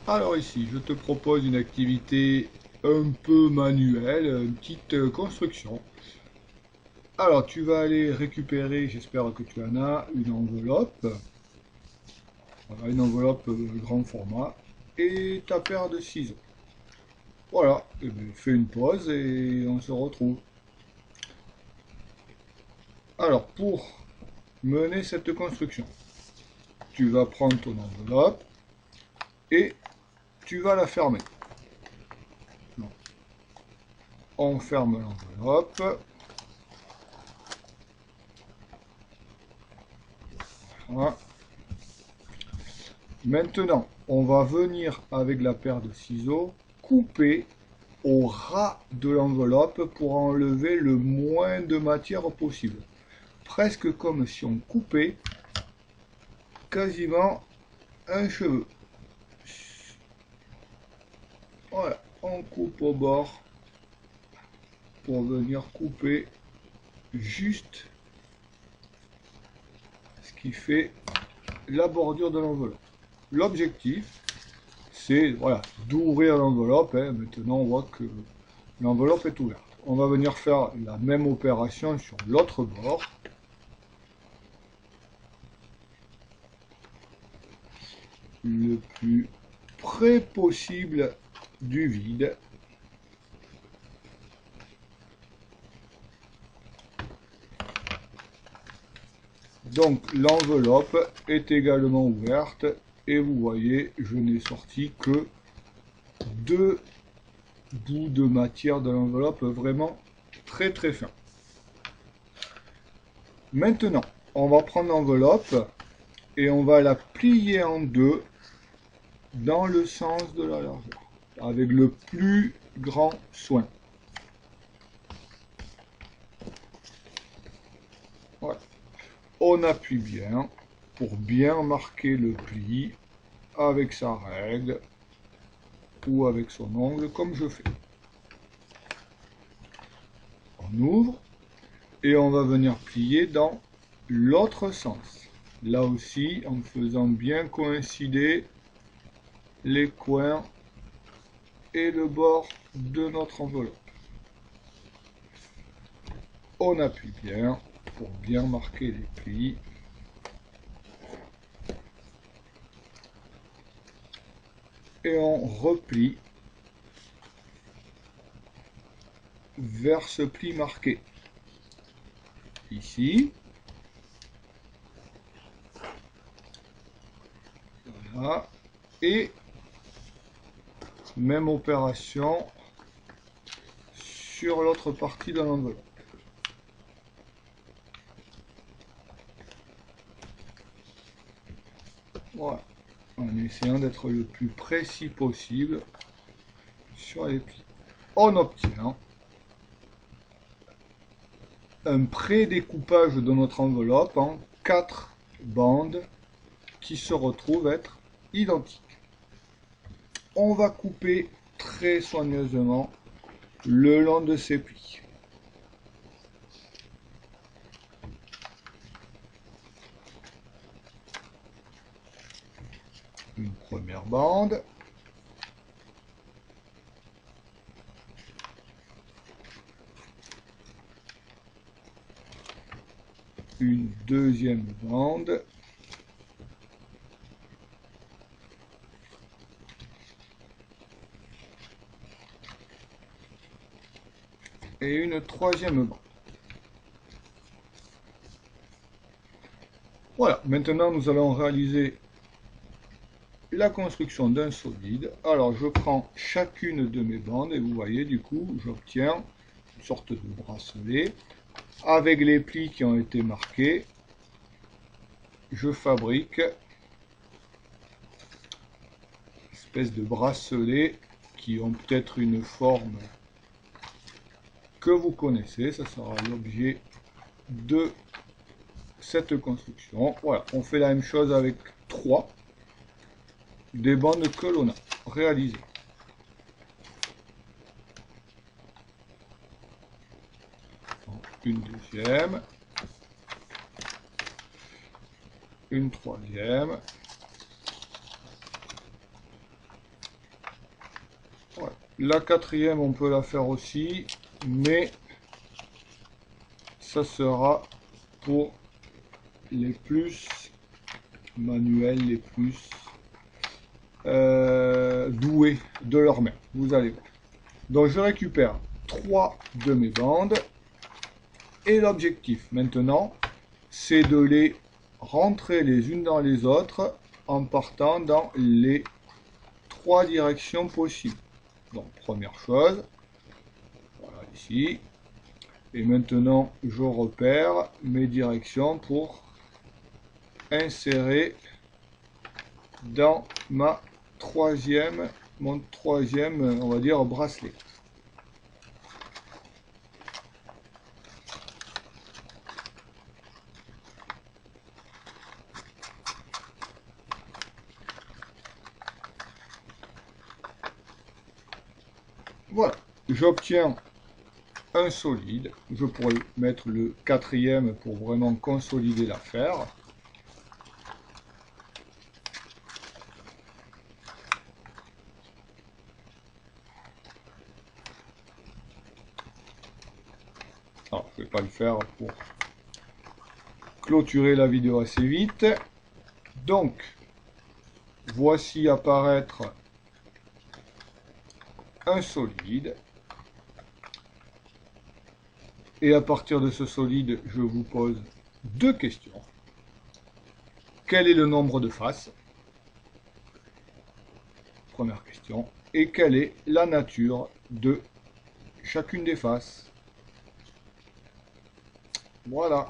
Alors ici, je te propose une activité un peu manuelle, une petite construction. Alors tu vas aller récupérer, j'espère que tu en as, une enveloppe. Voilà, une enveloppe grand format. Et ta paire de ciseaux. Voilà, et bien, fais une pause et on se retrouve. Alors pour mener cette construction, tu vas prendre ton enveloppe et tu vas la fermer. Donc, on ferme l'enveloppe. Voilà. Maintenant, on va venir avec la paire de ciseaux couper au ras de l'enveloppe pour enlever le moins de matière possible. Presque comme si on coupait quasiment un cheveu. Voilà, on coupe au bord pour venir couper juste ce qui fait la bordure de l'enveloppe. L'objectif, c'est voilà, d'ouvrir l'enveloppe. Maintenant, on voit que l'enveloppe est ouverte. On va venir faire la même opération sur l'autre bord. Le plus près possible du vide. Donc l'enveloppe est également ouverte et vous voyez, je n'ai sorti que deux bouts de matière de l'enveloppe vraiment très très fin. Maintenant, on va prendre l'enveloppe et on va la plier en deux dans le sens de la largeur, avec le plus grand soin. Voilà. On appuie bien pour bien marquer le pli avec sa règle ou avec son ongle comme je fais. On ouvre et on va venir plier dans l'autre sens. Là aussi en faisant bien coïncider les coins et le bord de notre enveloppe. On appuie bien pour bien marquer les plis. Et on replie vers ce pli marqué. Ici. Voilà. Et même opération sur l'autre partie de l'enveloppe. Voilà. En essayant d'être le plus précis possible sur les plis. On obtient un pré-découpage de notre enveloppe en 4 bandes qui se retrouvent être identiques. On va couper très soigneusement le long de ces plis. Une première bande. Une deuxième bande. Et une troisième bande. Voilà, maintenant nous allons réaliser la construction d'un solide. Alors je prends chacune de mes bandes et vous voyez du coup j'obtiens une sorte de bracelet avec les plis qui ont été marqués. Je fabrique une espèce de bracelet qui ont peut-être une forme que vous connaissez. Ça sera l'objet de cette construction. Voilà, on fait la même chose avec 3 des bandes que l'on a réalisées. Une deuxième, une troisième, La quatrième, on peut la faire aussi, mais ça sera pour les plus manuels, les plus doués de leur main. Vous allez voir. Donc je récupère 3 de mes bandes. Et l'objectif maintenant, c'est de les rentrer les unes dans les autres en partant dans les 3 directions possibles. Donc première chose, voilà ici. Et maintenant, je repère mes directions pour insérer dans mon troisième, on va dire, bracelet. Voilà, j'obtiens un solide. Je pourrais mettre le quatrième pour vraiment consolider l'affaire. Alors, je ne vais pas le faire pour clôturer la vidéo assez vite. Donc, voici apparaître un solide. Et à partir de ce solide, je vous pose 2 questions. Quel est le nombre de faces? Première question. Et quelle est la nature de chacune des faces? Voilà.